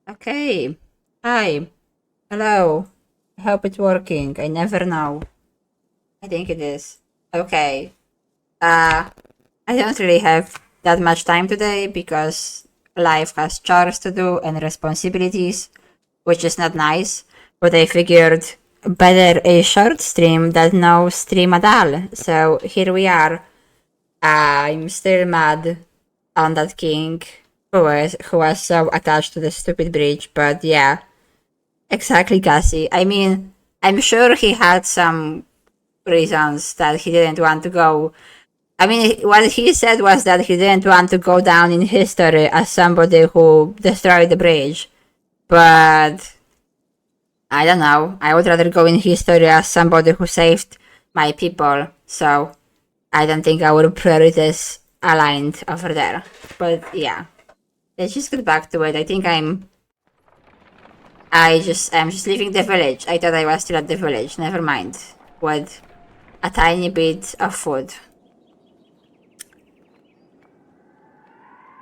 Okay. Hi. Hello. I hope it's working. I never know. I think it is. Okay. I don't really have that much time today because life has chores to do and responsibilities, which is not nice. But I figured better a short stream than no stream at all. So here we are. I'm still mad on that king who was so attached to the stupid bridge, but yeah. Exactly, Cassie. I mean, I'm sure he had some reasons that he didn't want to go. I mean, what he said was that he didn't want to go down in history as somebody who destroyed the bridge. But I don't know. I would rather go in history as somebody who saved my people. So I don't think our priorities aligned over there. But yeah, let's just get back to it. I'm just leaving the village. I thought I was still at the village. Never mind. With a tiny bit of food.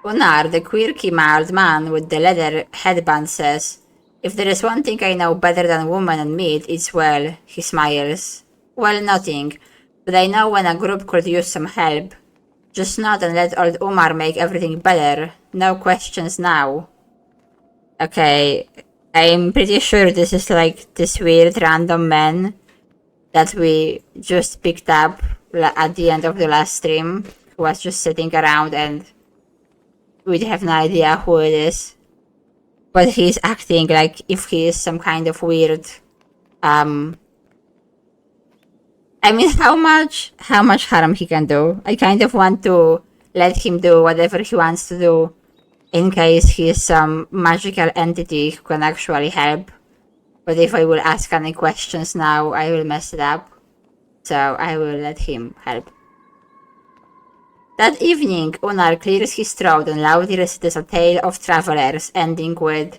Unar, the quirky mild man with the leather headband, says, "If there is one thing I know better than woman and meat, it's well," he smiles. "Well, nothing. But I know when a group could use some help. Just nod and let old Umar make everything better. No questions now." Okay, I'm pretty sure this is like this weird random man that we just picked up at the end of the last stream, who was just sitting around and we have no idea who it is. But he's acting like if he is some kind of weird I mean how much harm he can do. I kind of want to let him do whatever he wants to do in case he is some magical entity who can actually help. But if I will ask any questions now, I will mess it up. So I will let him help. That evening, Unar clears his throat and loudly recites a tale of travelers, ending with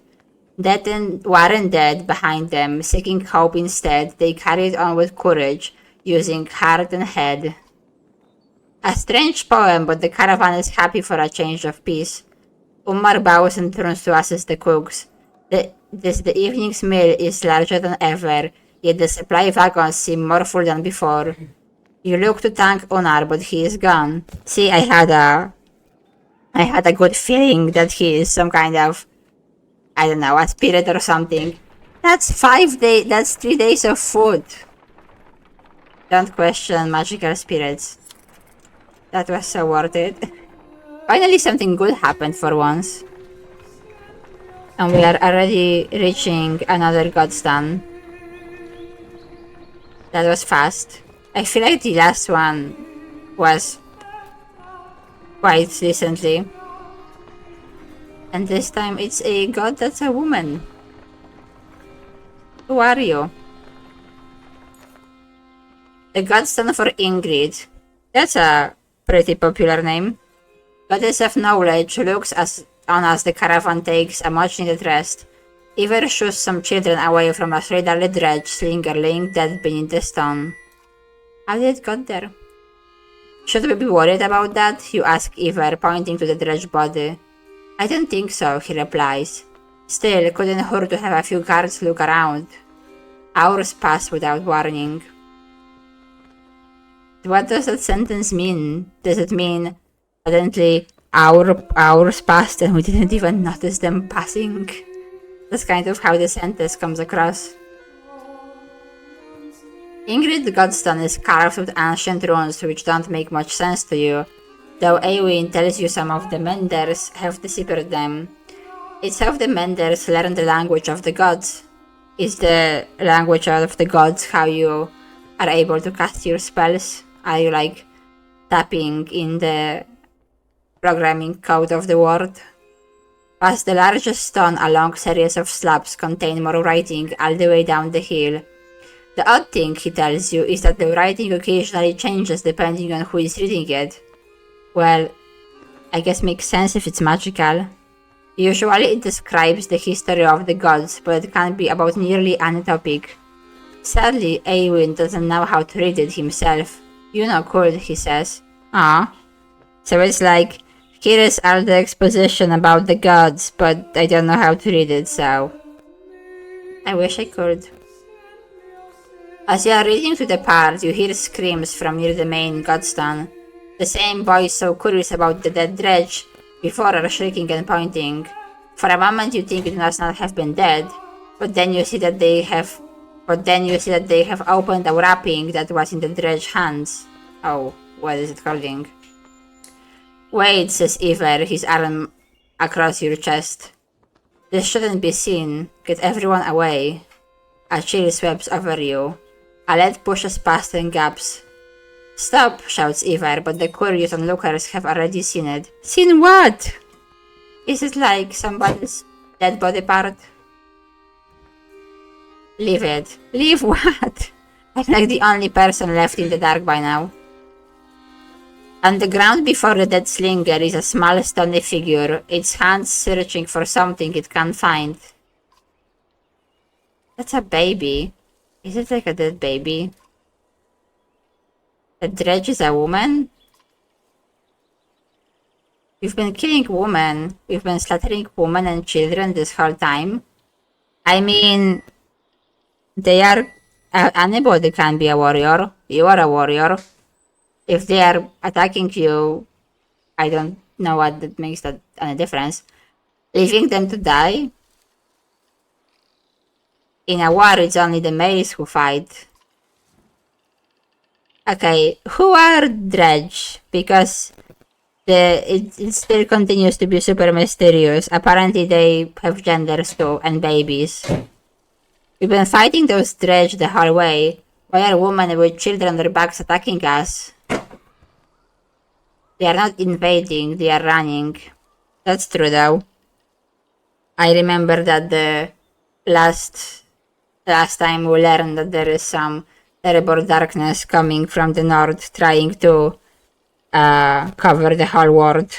"Dead and Warren dead" behind them, seeking hope instead. They carried on with courage, using heart and head. A strange poem, but the caravan is happy for a change of peace. Umar bows and turns to assist the cooks. The evening's meal is larger than ever, yet the supply wagons seem more full than before. You look to thank Onar, but he is gone. See, I had a good feeling that he is some kind of, I don't know, a spirit or something. That's 5 days, that's 3 days of food. Don't question magical spirits. That was so worth it. Finally something good happened for once. And we are already reaching another godstone. That was fast. I feel like the last one was quite recently. And this time it's a god that's a woman. Who are you? The godstone for Ingrid. That's a pretty popular name. Goddess of knowledge looks on as the caravan takes a much needed rest. Iver shoos some children away from a sliderly dredge laying dead beneath the stone. How did it got there? Should we be worried about that? You ask Iver, pointing to the dredge body. I don't think so, he replies. Still, couldn't hurt to have a few guards look around. Hours pass without warning. What does that sentence mean? Does it mean suddenly hours passed and we didn't even notice them passing? That's kind of how the sentence comes across. Ingrid Godstone is carved with ancient runes which don't make much sense to you, though Eowyn tells you some of the Menders have deciphered them. It's how the Menders learn the language of the gods. Is the language of the gods how you are able to cast your spells? Are you like tapping in the programming code of the word? Past the largest stone, a long series of slabs contain more writing all the way down the hill. The odd thing, he tells you, is that the writing occasionally changes depending on who is reading it. Well, I guess makes sense if it's magical. Usually it describes the history of the gods, but it can be about nearly any topic. Sadly, Eowyn doesn't know how to read it himself. You know could, he says. Ah. So it's like Here is all the exposition about the gods, but I don't know how to read it, so I wish I could. As you are reading to the part, you hear screams from near the main godstone. The same boys so curious about the dead dredge before are shrieking and pointing. For a moment you think it must not have been dead, but then you see that they have opened a wrapping that was in the dredge hands. Oh, what is it holding? Wait, says Iver, his arm across your chest. This shouldn't be seen. Get everyone away. A chill sweeps over you. A lead pushes past and gaps. Stop, shouts Ivar, but the curious onlookers have already seen it. Seen what? Is it like somebody's dead body part? Leave it. Leave what? I'm like the only person left in the dark by now. On the ground before the dead slinger is a small stony figure, its hands searching for something it can't find. That's a baby. Is it like a dead baby? The dredge is a woman? We've been killing women. We've been slaughtering women and children this whole time. I mean, they are... anybody can be a warrior. You are a warrior. If they are attacking you, I don't know what that makes that any difference. Leaving them to die? In a war, it's only the males who fight. Okay, who are Dredge? Because it still continues to be super mysterious. Apparently they have genders too, and babies. We've been fighting those Dredge the whole way. Why are women with children on their backs attacking us? They are not invading, they are running. That's true though. I remember that the last time we learned that there is some terrible darkness coming from the north trying to cover the whole world.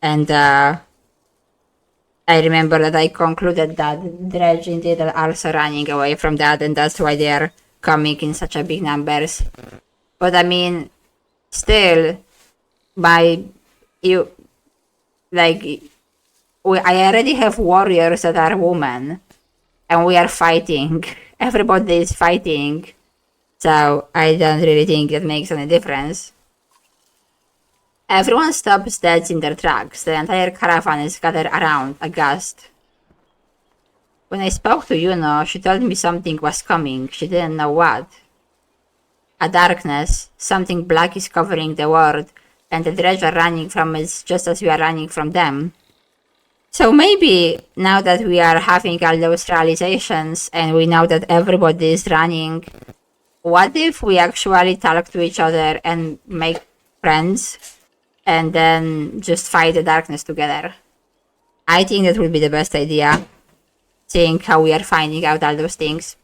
And I remember that I concluded that Dredge indeed are also running away from that, and that's why they are coming in such a big numbers. But I mean, still, I already have warriors that are women, and we are fighting. Everybody is fighting, so I don't really think it makes any difference. Everyone stops dead in their tracks. The entire caravan is gathered around, aghast. When I spoke to Yuno, she told me something was coming. She didn't know what. A darkness, something black is covering the world, and the dredge are running from it just as we are running from them. So maybe, now that we are having all those realizations, and we know that everybody is running, what if we actually talk to each other and make friends, and then just fight the darkness together? I think that would be the best idea, seeing how we are finding out all those things.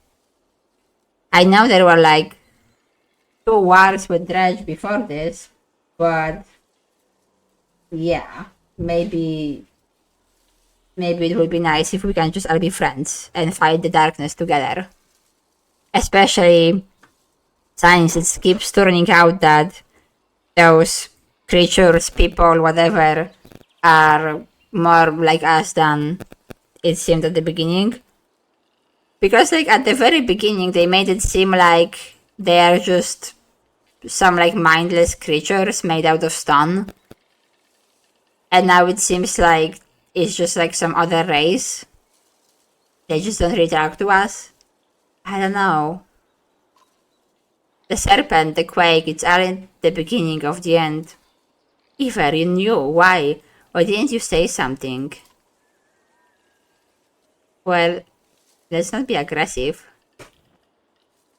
I know there were like 2 wars with Dredge before this, but yeah, maybe it would be nice if we can just all be friends and fight the darkness together. Especially since it keeps turning out that those creatures, people, whatever, are more like us than it seemed at the beginning. Because like at the very beginning they made it seem like they are just some like mindless creatures made out of stone. And now it seems like it's just like some other race. They just don't really talk to us. I don't know. The serpent, the quake, it's all in the beginning of the end. Iver, you knew. Why? Why didn't you say something? Well, let's not be aggressive.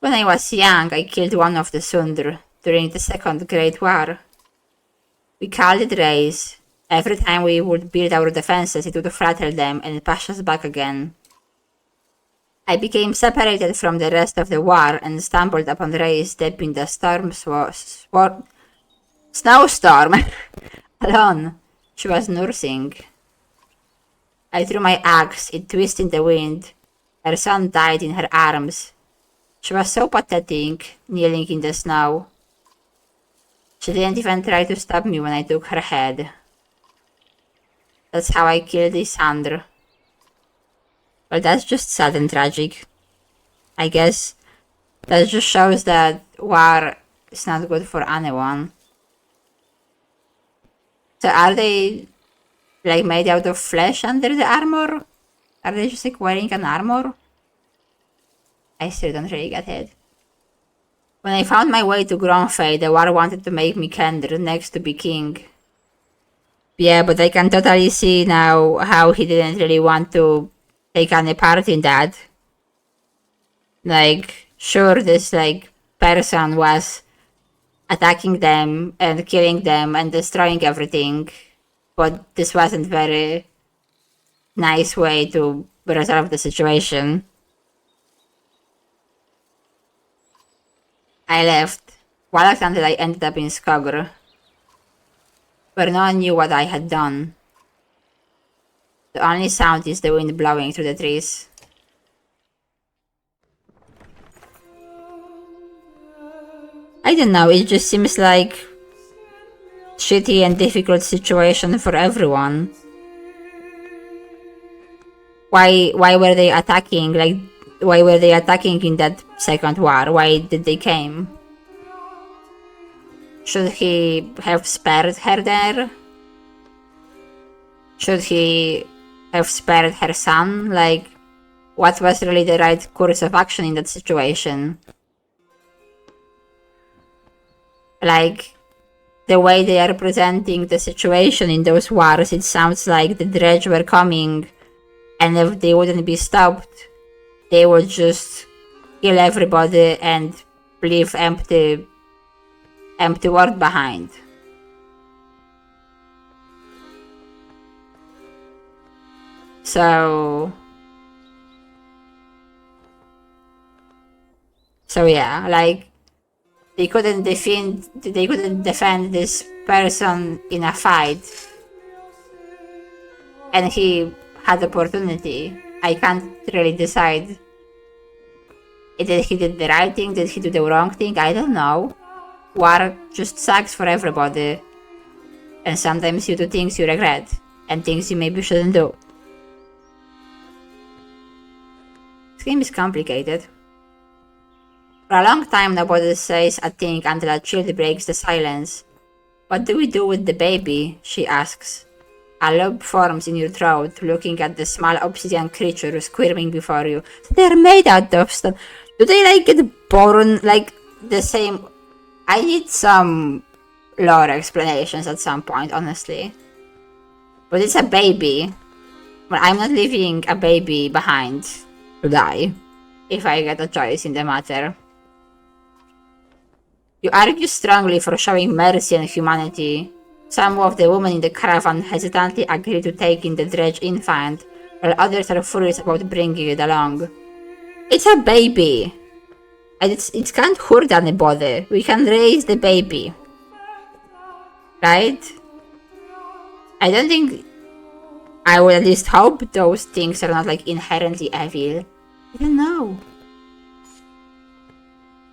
When I was young, I killed one of the Sundr during the Second Great War. We called it race. Every time we would build our defenses, it would flatter them and push us back again. I became separated from the rest of the war and stumbled upon Reyes deep in the snowstorm. Alone. She was nursing. I threw my axe, it twisted in the wind. Her son died in her arms. She was so pathetic, kneeling in the snow. She didn't even try to stop me when I took her head. That's how I killed Isandr. Well, that's just sad and tragic. I guess that just shows that war is not good for anyone. So are they like made out of flesh under the armor? Are they just like wearing an armor? I still don't really get it. When I found my way to Gronfey, the war wanted to make me Kender next to be king. Yeah, but I can totally see now how he didn't really want to take any part in that. Like, sure, this like person was attacking them and killing them and destroying everything, but this wasn't very nice way to resolve the situation. I left, Wallach until I ended up in Skogr, where no one knew what I had done. The only sound is the wind blowing through the trees. I don't know, it just seems like shitty and difficult situation for everyone. Why were they attacking? Like, why were they attacking in that second war? Why did they came? Should he have spared her there? Should he have spared her son? Like, what was really the right course of action in that situation? Like, the way they are presenting the situation in those wars, it sounds like the Dredge were coming, and if they wouldn't be stopped, they would just kill everybody and leave empty world behind. So yeah, like, they couldn't defend this person in a fight, and he had opportunity. I can't really decide. Did he did the right thing? Did he do the wrong thing? I don't know. War just sucks for everybody, and sometimes you do things you regret, and things you maybe shouldn't do. This game is complicated. For a long time, nobody says a thing until a child breaks the silence. What do we do with the baby? She asks. A lobe forms in your throat, looking at the small obsidian creature squirming before you. They're made out of stone. Do they like get born like the same? I need some lore explanations at some point, honestly. But it's a baby. Well, I'm not leaving a baby behind to die if I get a choice in the matter. You argue strongly for showing mercy and humanity. Some of the women in the caravan hesitantly agree to take in the Dredge infant, while others are furious about bringing it along. It's a baby! And it can't hurt anybody. We can raise the baby. Right? I don't think... I would at least hope those things are not like inherently evil. I don't know.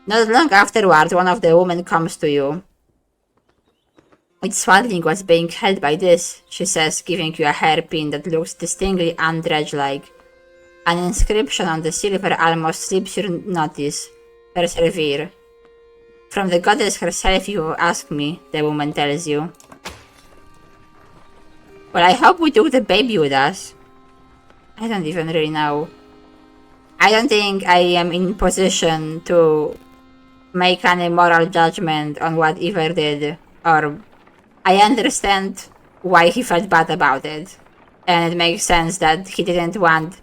Not long afterwards, one of the women comes to you. It's swaddling what's being held by this, she says, giving you a hairpin that looks distinctly undredge-like. An inscription on the silver almost slips your notice. Persevere. From the goddess herself, you ask me, the woman tells you. Well, I hope we took the baby with us. I don't even really know. I don't think I am in position to make any moral judgment on what Iver did, or I understand why he felt bad about it, and it makes sense that he didn't want...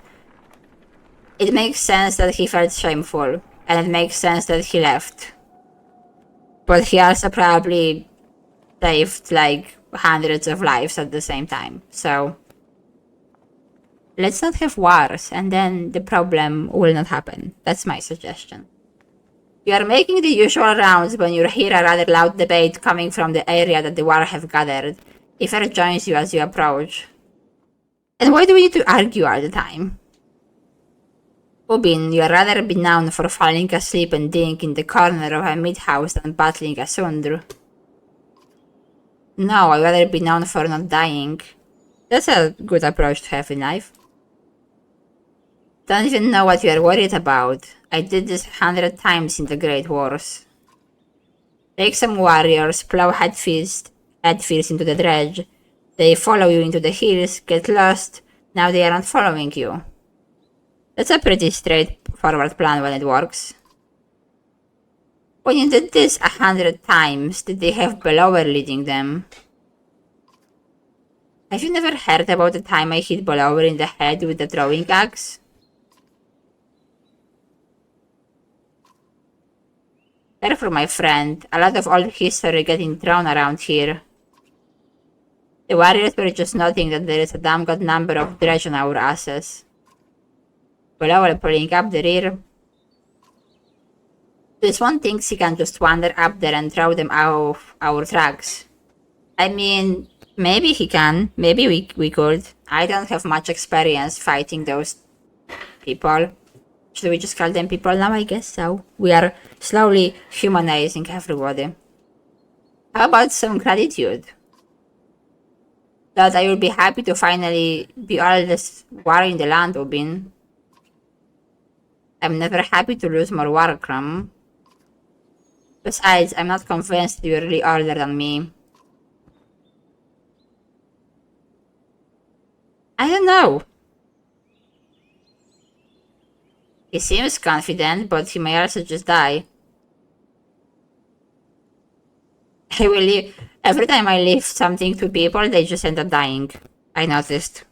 It makes sense that he felt shameful, and it makes sense that he left. But he also probably saved, like, hundreds of lives at the same time, so... Let's not have wars, and then the problem will not happen. That's my suggestion. You are making the usual rounds when you hear a rather loud debate coming from the area that the war have gathered. Ifer joins you as you approach. And why do we need to argue all the time? Ubin, you are rather be known for falling asleep and dying in the corner of a meat-house than battling a Sundr. No, I'd rather be known for not dying. That's a good approach to have in life. Don't even know what you are worried about. I did this 100 times in the Great Wars. Take some warriors, plow headfirst into the dredge. They follow you into the hills, get lost, now they aren't following you. That's a pretty straightforward plan when it works. When you did this 100 times, did they have Bellower leading them? Have you never heard about the time I hit Bellower in the head with the throwing axe? Careful, my friend. A lot of old history getting thrown around here. The warriors were just noting that there is a damn good number of dredge on our asses. Bellower pulling up the rear. This one thinks he can just wander up there and throw them off our tracks. I mean, maybe he can. Maybe we could. I don't have much experience fighting those people. Should we just call them people now? I guess so. We are slowly humanizing everybody. How about some gratitude? That I will be happy to finally be all this war in the land, Ubin. I'm never happy to lose more Warcrum. Besides, I'm not convinced you're really older than me. I don't know. He seems confident, but he may also just die. Every time I leave something to people, they just end up dying. I noticed.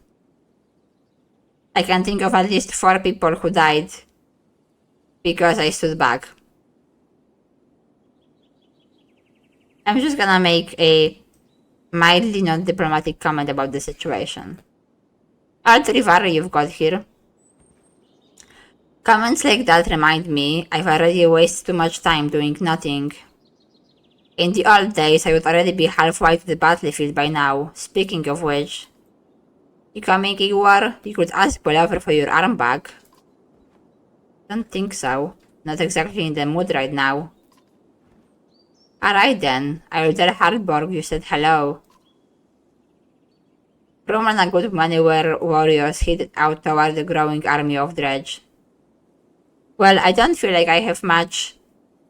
I can think of at least 4 people who died because I stood back. I'm just gonna make a mildly non-diplomatic comment about the situation. Altrivar you've got here. Comments like that remind me I've already wasted too much time doing nothing. In the old days, I would already be halfway to the battlefield by now. Speaking of which, you coming, Igor? You could ask Bellower for your arm back. Don't think so. Not exactly in the mood right now. Alright then, I will tell Hardborg you said hello. Roman and good many warriors headed out toward the growing army of Dredge. Well, I don't feel like I have much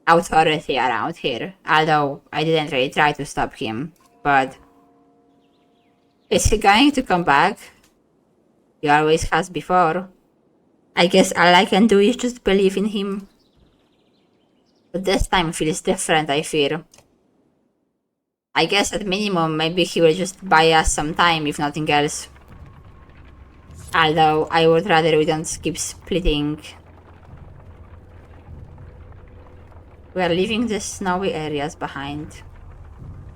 authority around here, although I didn't really try to stop him, but... Is he going to come back? He always has before. I guess all I can do is just believe in him. But this time feels different, I fear. I guess at minimum, maybe he will just buy us some time, if nothing else. Although, I would rather we don't keep splitting. We are leaving the snowy areas behind.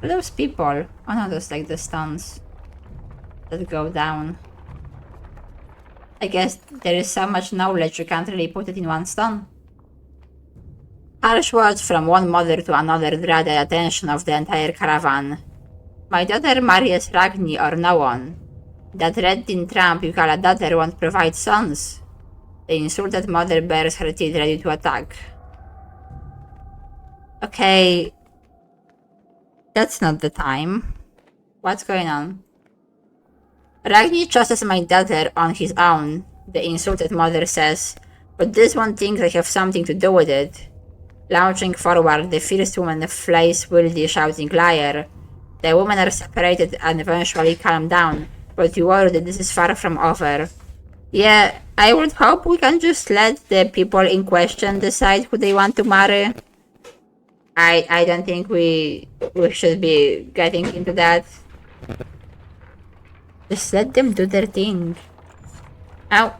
Are those people? Oh no, those like the stones that go down. I guess there is so much knowledge you can't really put it in one stone. Harsh words from one mother to another drew the attention of the entire caravan. My daughter marries Ragni or no one. That red-tin tramp you call a daughter won't provide sons. The insulted mother bares her teeth ready to attack. Okay, that's not the time. What's going on? Ragni trusts my daughter on his own, the insulted mother says, but this one thinks I have something to do with it. Launching forward, the first woman flies wildly shouting liar. The women are separated and eventually calm down, but you worry that this is far from over. Yeah, I would hope we can just let the people in question decide who they want to marry. I don't think we should be getting into that. Just let them do their thing. Oh,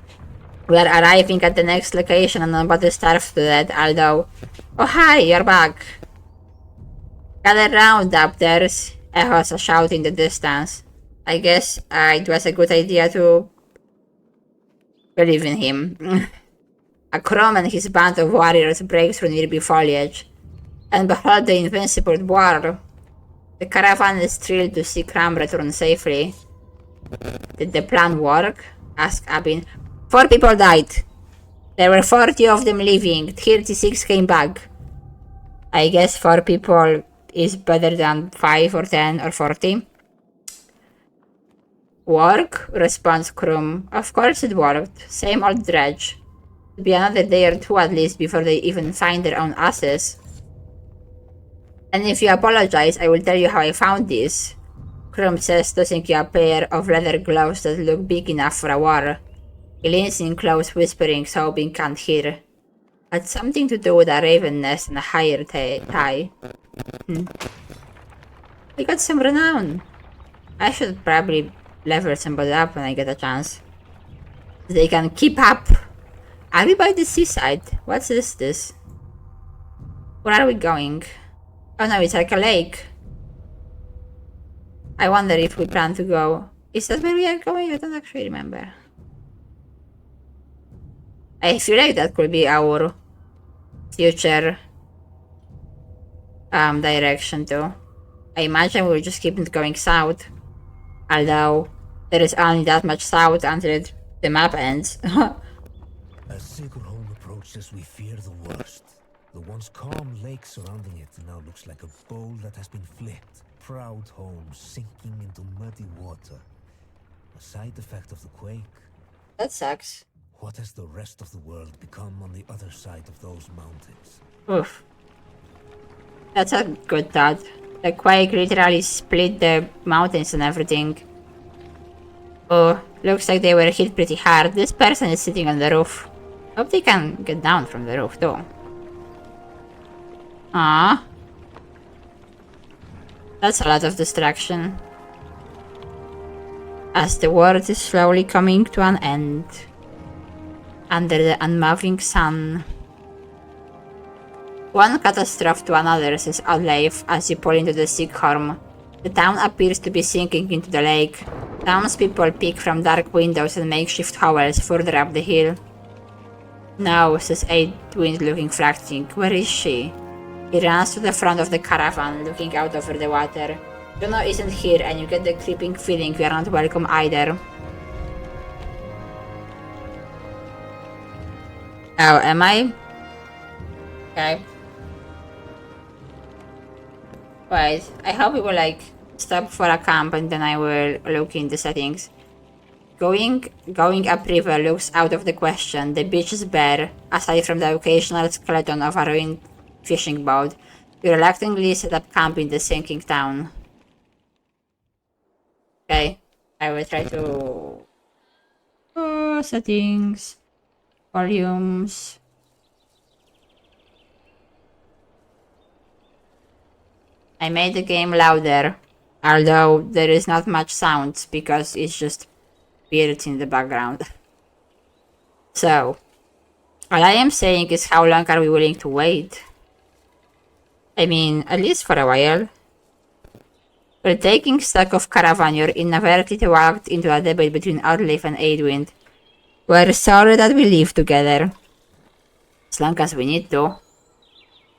we are arriving at the next location and I'm about to starve to death, although... Oh hi, you're back. Gather round up there's echoes a shout in the distance. I guess it was a good idea to believe in him. A Crom and his band of warriors break through nearby foliage. And behold the invincible dwarf. The caravan is thrilled to see Crom return safely. Did the plan work? Asked Abin. 4 people died. There were 40 of them leaving. 36 came back. I guess 4 people is better than 5 or 10 or 40. Work? Responds Krum. Of course it worked. Same old dredge. It'll be another day or two at least before they even find their own asses. And if you apologize, I will tell you how I found this. Krum says, tossing you a pair of leather gloves that look big enough for a war. He leans in close, whispering so Bing can't hear. Had something to do with a raven nest and a higher tie. I got some renown. I should probably level somebody up when I get a chance. They can keep up. Are we by the seaside? What's this? Where are we going? Oh no, it's like a lake. I wonder if we plan to go. Is that where we are going? I don't actually remember. I feel like that could be our future direction too. I imagine we'll just keep going south. Although there is only that much south until the map ends. As Sacred Home approaches, we fear the worst. The once calm lake surrounding it now looks like a bowl that has been flipped. Proud home sinking into muddy water. A side effect of the quake. That sucks. What has the rest of the world become on the other side of those mountains? Oof. That's a good thought. The quake literally split the mountains and everything. Oh, looks like they were hit pretty hard. This person is sitting on the roof. Hope they can get down from the roof too. Ah, that's a lot of distraction. As the world is slowly coming to an end. Under the unmoving sun. One catastrophe to another, says Oddleif as you pull into the Sighorn. The town appears to be sinking into the lake. Townspeople peek from dark windows and makeshift hovels further up the hill. No, says Edwin, looking frantic. Where is she? He runs to the front of the caravan, looking out over the water. Juno isn't here, and you get the creeping feeling we are not welcome either. Oh, am I? Okay. Wait, I hope we will like stop for a camp and then I will look in the settings. Going upriver looks out of the question. The beach is bare, aside from the occasional skeleton of a ruined fishing boat. You reluctantly set up camp in the sinking town. Okay, I will try to... settings... volumes... I made the game louder, although there is not much sound because it's just birds in the background. So, all I am saying is how long are we willing to wait? I mean, at least for a while. We're taking stock of Caravan. You're inadvertently walked into a debate between Oddleif and Edwin. We're sorry that we live together. As long as we need to.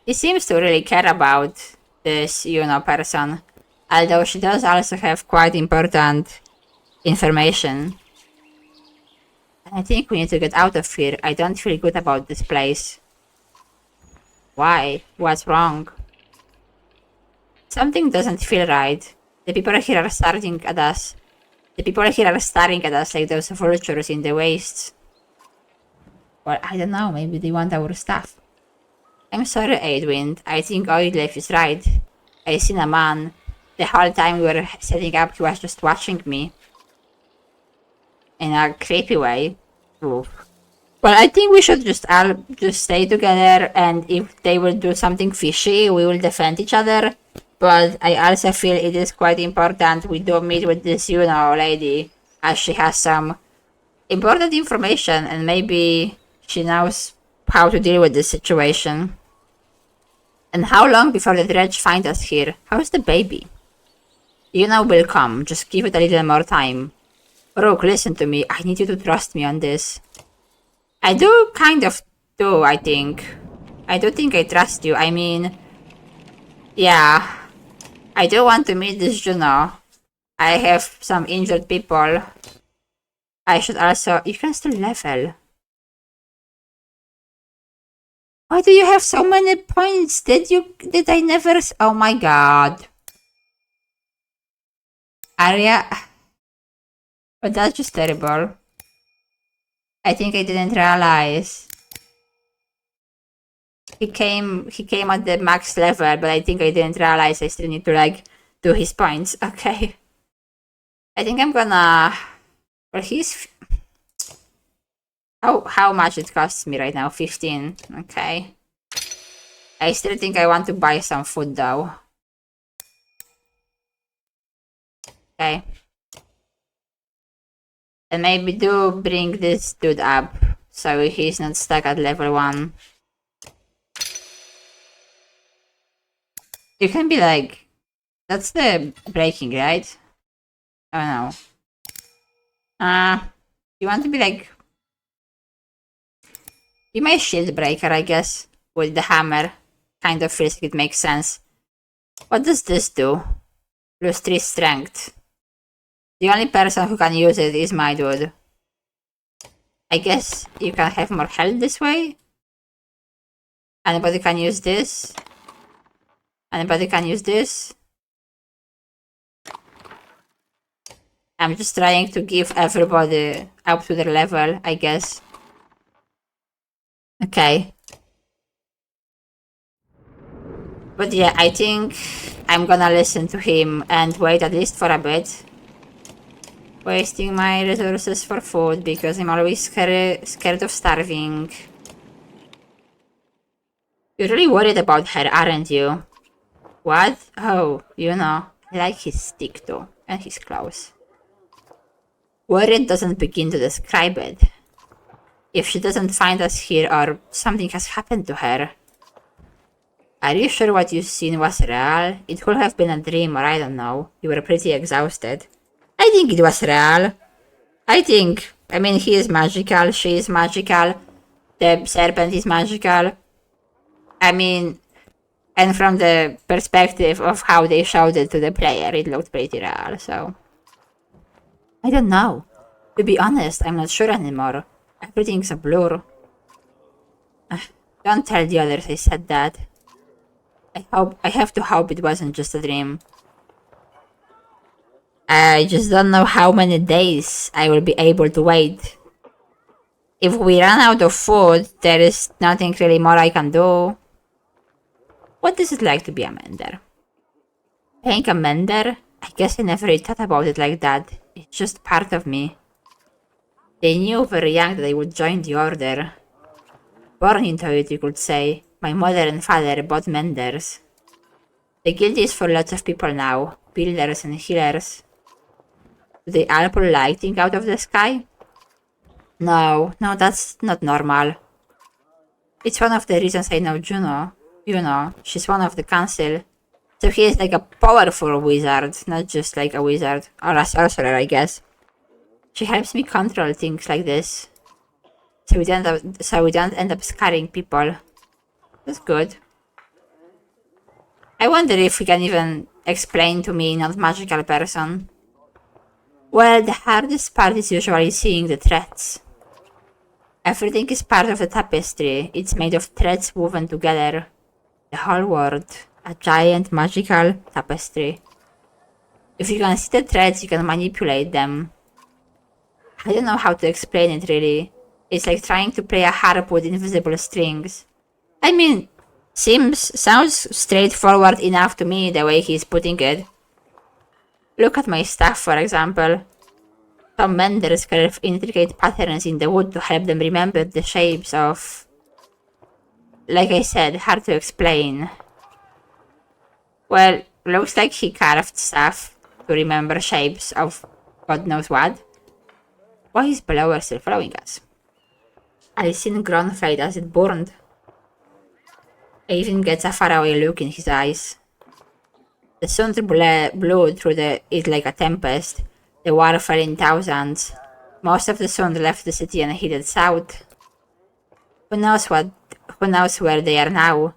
He seems to really care about this, person. Although she does also have quite important information. I think we need to get out of here. I don't feel good about this place. Why? What's wrong? Something doesn't feel right. The people here are staring at us. The people here are staring at us like those vultures in the wastes. Well, I don't know. Maybe they want our stuff. I'm sorry, Edwin. I think Oddleif is right. I seen a man. The whole time we were setting up, he was just watching me. In a creepy way. Oof. Well, I think we should just all just stay together, and if they will do something fishy, we will defend each other. But I also feel it is quite important we do meet with this, lady, as she has some important information, and maybe she knows how to deal with this situation. And how long before the dredge find us here? How's the baby? Will come, just give it a little more time. Rook, listen to me, I need you to trust me on this. I do kind of do, I think. I do think I trust you, I mean... Yeah. I do want to meet this Juno. I have some injured people. I should also... You can still level. Why do you have so many points? Did I never... Oh my god. Arya... But that's just terrible. I think I didn't realize. He came at the max level, but I think I didn't realize I still need to like do his points. Okay. I think I'm gonna, well, he's, how much it costs me right now? 15. Okay. I still think I want to buy some food though. Okay. And maybe do bring this dude up so he's not stuck at level 1. You can be like, that's the breaking, right? Oh no. You want to be like, be my shield breaker, I guess, with the hammer. Kind of feels like it makes sense. What does this do? Plus 3 strength. The only person who can use it is my dude. I guess you can have more health this way? Anybody can use this? Anybody can use this? I'm just trying to give everybody up to their level, I guess. Okay. But yeah, I think I'm gonna listen to him and wait at least for a bit. Wasting my resources for food because I'm always scared of starving. You're really worried about her, aren't you? What? Oh, you know, I like his stick though, and his claws. Worried doesn't begin to describe it. If she doesn't find us here or something has happened to her. Are you sure what you've seen was real? It could have been a dream or I don't know. You were pretty exhausted. I think it was real. I mean, he is magical, she is magical, the serpent is magical. I mean, and from the perspective of how they showed it to the player, it looked pretty real, so. I don't know. To be honest, I'm not sure anymore. Everything's a blur. Don't tell the others I said that. I have to hope it wasn't just a dream. I just don't know how many days I will be able to wait. If we run out of food, there is nothing really more I can do. What is it like to be a mender? Being a mender? I guess I never really thought about it like that. It's just part of me. They knew very young that I would join the order. Born into it, you could say. My mother and father, both menders. The guild is for lots of people now. Builders and healers. Do they all pull lightning out of the sky? No, that's not normal. It's one of the reasons I know Juno. You know, she's one of the council. So he is like a powerful wizard, not just like a wizard. Or a sorcerer, I guess. She helps me control things like this. So we don't end up scaring people. That's good. I wonder if he can even explain to me not magical person. Well, the hardest part is usually seeing the threads. Everything is part of the tapestry. It's made of threads woven together. The whole world. A giant magical tapestry. If you can see the threads, you can manipulate them. I don't know how to explain it really. It's like trying to play a harp with invisible strings. I mean, sounds straightforward enough to me the way he's putting it. Look at my staff, for example. Some menders carve intricate patterns in the wood to help them remember the shapes of... Like I said, hard to explain. Well, looks like he carved stuff to remember shapes of God knows what. Why is Blower still following us? I seen Gron fade as it burned. I even gets a faraway look in his eyes. The sun blew through it like a tempest. The water fell in thousands. Most of the sun left the city and headed south. Who knows where they are now?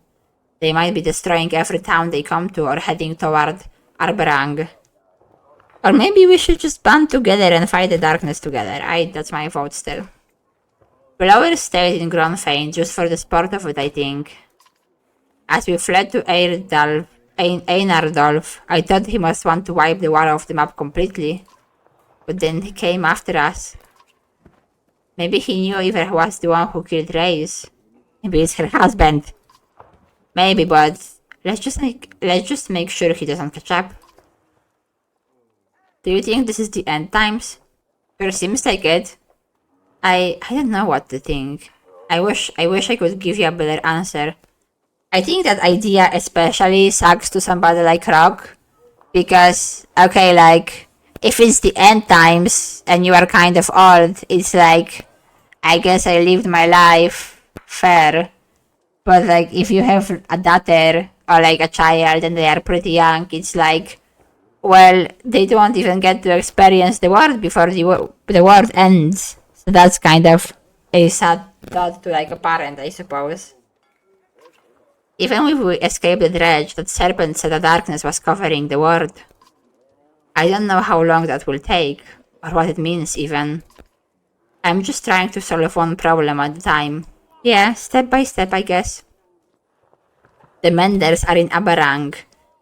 They might be destroying every town they come to or heading toward Arberang. Or maybe we should just band together and fight the darkness together. That's my vote still. Blower stayed in Gronfane just for the sport of it, I think. As we fled to Einardolf, I thought he must want to wipe the wall off the map completely. but then he came after us. Maybe he knew Eva was the one who killed Reyes. Maybe it's her husband. Maybe, but let's just make sure he doesn't catch up. Do you think this is the end times? Sure seems like it. I don't know what to think. I wish I could give you a better answer. I think that idea especially sucks to somebody like Rock. Because, okay, like, if it's the end times and you are kind of old, it's like, I guess I lived my life fair. But, like, if you have a daughter or, like, a child and they are pretty young, it's like, well, they don't even get to experience the world before the world ends. So that's kind of a sad thought to, like, a parent, I suppose. Even if we escaped the dredge, that serpent said the darkness was covering the world. I don't know how long that will take, or what it means even. I'm just trying to solve one problem at a time. Yeah, step by step, I guess. The Menders are in Abarang.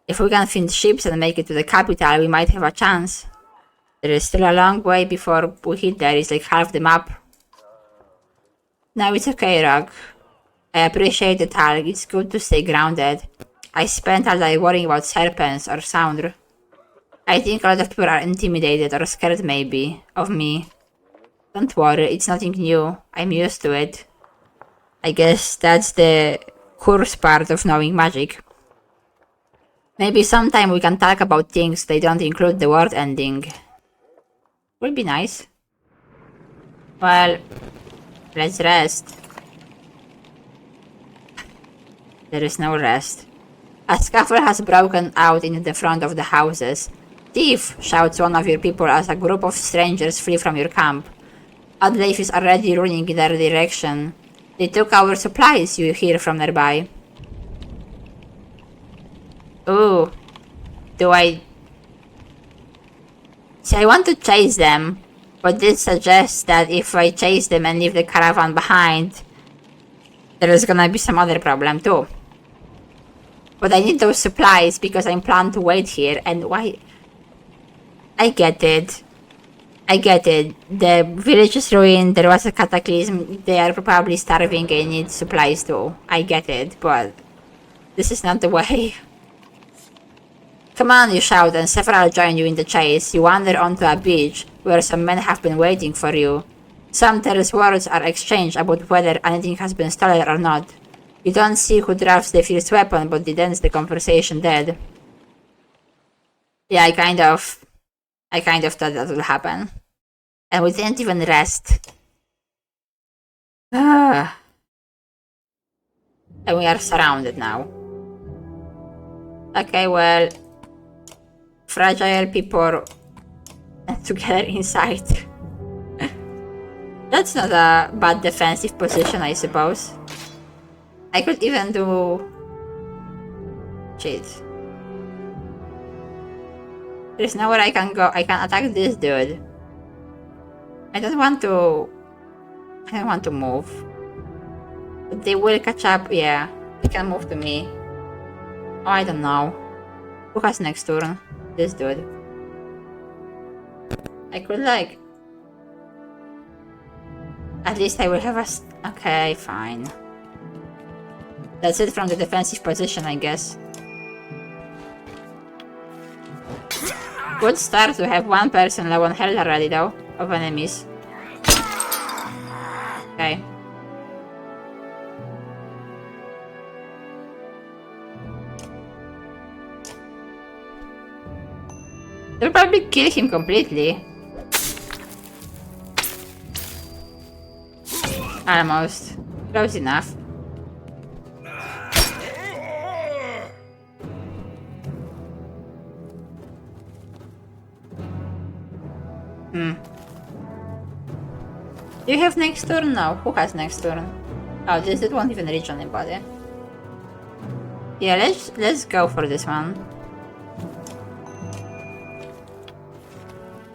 If we can find ships and make it to the capital, we might have a chance. There is still a long way before we hit there, it's like half the map. No, it's okay, Rock. I appreciate the talk, it's good to stay grounded. I spent all day worrying about serpents or sound. I think a lot of people are intimidated or scared maybe, of me. Don't worry, it's nothing new, I'm used to it. I guess that's the curse part of knowing magic. Maybe sometime we can talk about things they don't include the world ending. Would be nice. Well, let's rest. There is no rest. A scuffle has broken out in the front of the houses. Thief! Shouts one of your people as a group of strangers flee from your camp. Adleif is already running in their direction. They took our supplies, you hear from nearby. Ooh. See, I want to chase them, but this suggests that if I chase them and leave the caravan behind, there is gonna be some other problem too. But I need those supplies because I'm planning to wait here, and why? I get it. The village is ruined, there was a cataclysm, they are probably starving and need supplies too. I get it, but this is not the way. Come on, you shout, and several join you in the chase. You wander onto a beach where some men have been waiting for you. Some terse words are exchanged about whether anything has been stolen or not. You don't see who drops the first weapon, but it ends the conversation dead. Yeah, I kind of thought that would happen. And we didn't even rest. And we are surrounded now. Okay, well, fragile people together inside. That's not a bad defensive position, I suppose. I could even do... Shit. There's nowhere I can go. I can attack this dude. I don't want to move. But they will catch up, yeah. They can move to me. Oh, I don't know. Who has next turn? This dude. I could like... At least I will have a... Okay, fine. That's it from the defensive position, I guess. Good start to have one person low on health already though, of enemies. Okay. They'll probably kill him completely. Almost. Close enough. Do you have next turn now? Who has next turn? Oh, this dude won't even reach anybody. Yeah, let's go for this one.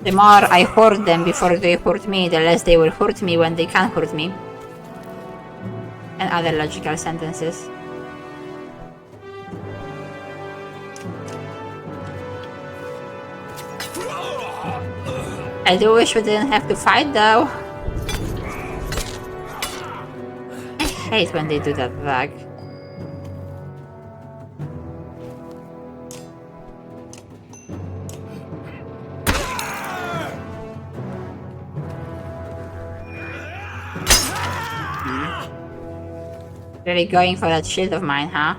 The more I hurt them before they hurt me, the less they will hurt me when they can't hurt me. And other logical sentences. I do wish we didn't have to fight though. I hate when they do that lag. Really going for that shield of mine, huh?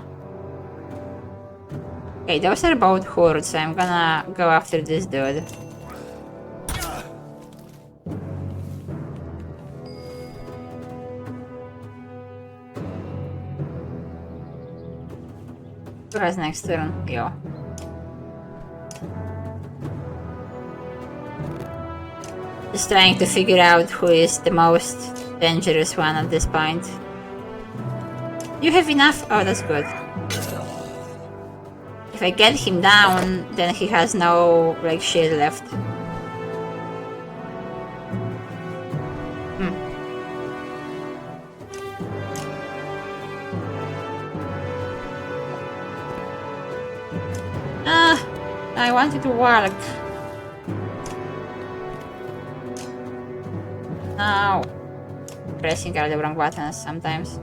Okay, those are both hordes, so I'm gonna go after this dude. Who has next turn? Yo. Just trying to figure out who is the most dangerous one at this point. You have enough? Oh, that's good. If I get him down, then he has no, like, shield left. I wanted to work. No. Pressing all the wrong buttons sometimes.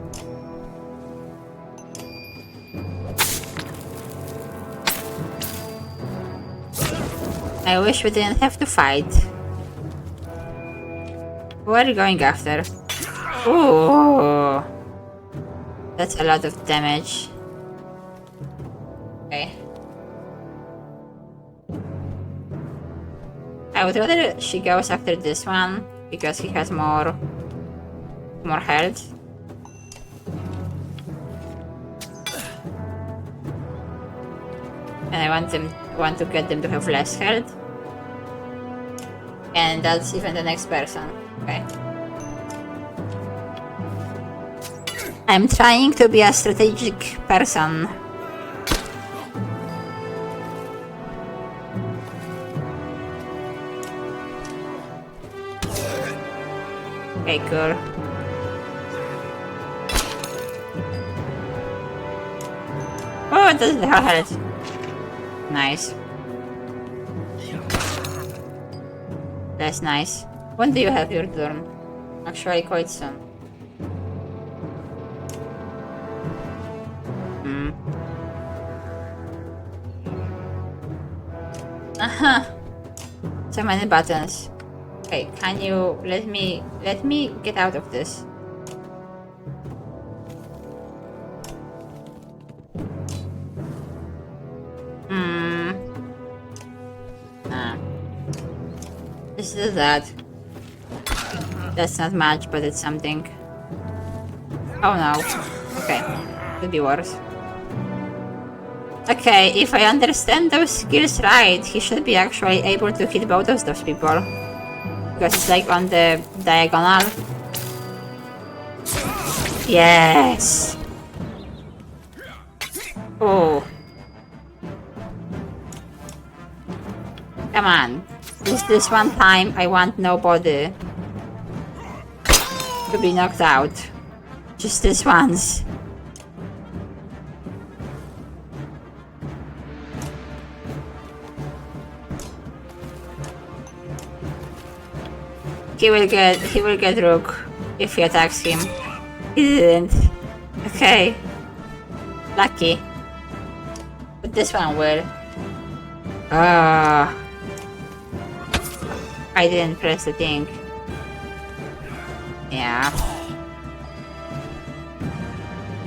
I wish we didn't have to fight. Who are you going after? Ooh. That's a lot of damage. Okay. I would rather she goes after this one because he has more health. And I want to get them to have less health. And that's even the next person. Okay. I'm trying to be a strategic person. Okay, cool. Oh, it doesn't have health. Nice. That's nice. When do you have your turn? Actually, quite soon. So many buttons. Okay, can you let me get out of this? This is that. That's not much, but it's something. Oh no. Okay. Could be worse. Okay, if I understand those skills right, he should be actually able to hit both of those people. Because it's like on the diagonal. Yes! Oh. Come on. Just this one time, I want nobody to be knocked out. Just this once. He will get Rook if he attacks him. He didn't. Okay. Lucky. But this one will. Ah. I didn't press the thing. Yeah.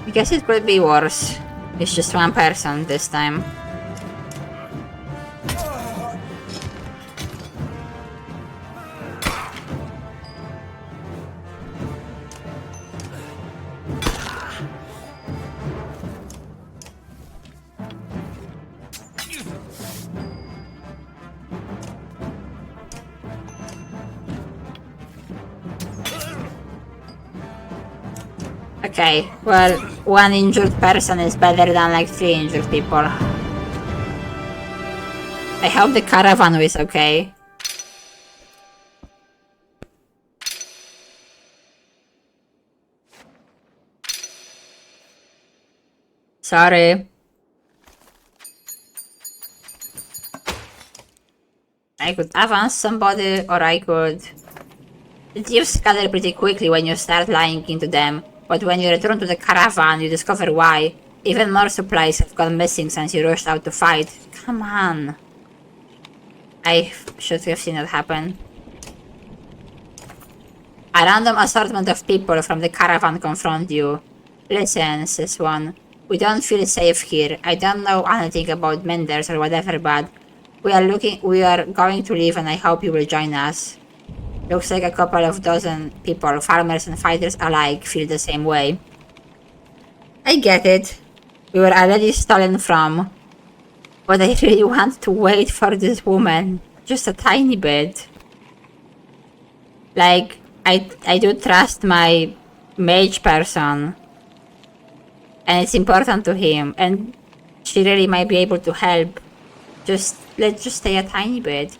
I guess it could be worse. It's just one person this time. Okay, well, one injured person is better than like 3 injured people. I hope the caravan is okay. Sorry. I could advance somebody, or I could... The thieves scatter pretty quickly when you start lying into them, but when you return to the caravan, you discover why. Even more supplies have gone missing since you rushed out to fight. Come on. I should have seen that happen. A random assortment of people from the caravan confront you. Listen, says one. We don't feel safe here. I don't know anything about menders or whatever, but we are going to leave and I hope you will join us. Looks like a couple of dozen people, farmers and fighters alike, feel the same way. I get it. We were already stolen from. But I really want to wait for this woman. Just a tiny bit. Like, I do trust my mage person. And it's important to him. And she really might be able to help. Let's just stay a tiny bit.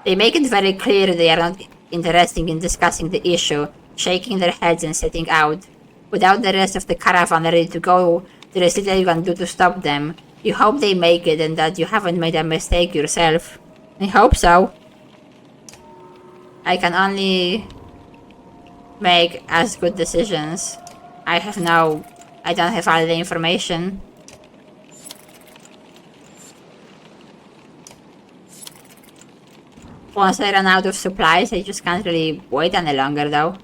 They make it very clear they are not interested in discussing the issue, shaking their heads and setting out. Without the rest of the caravan ready to go, there is little you can do to stop them. You hope they make it and that you haven't made a mistake yourself. I hope so. I can only make as good decisions. I don't have all the information. Once I run out of supplies, I just can't really wait any longer though.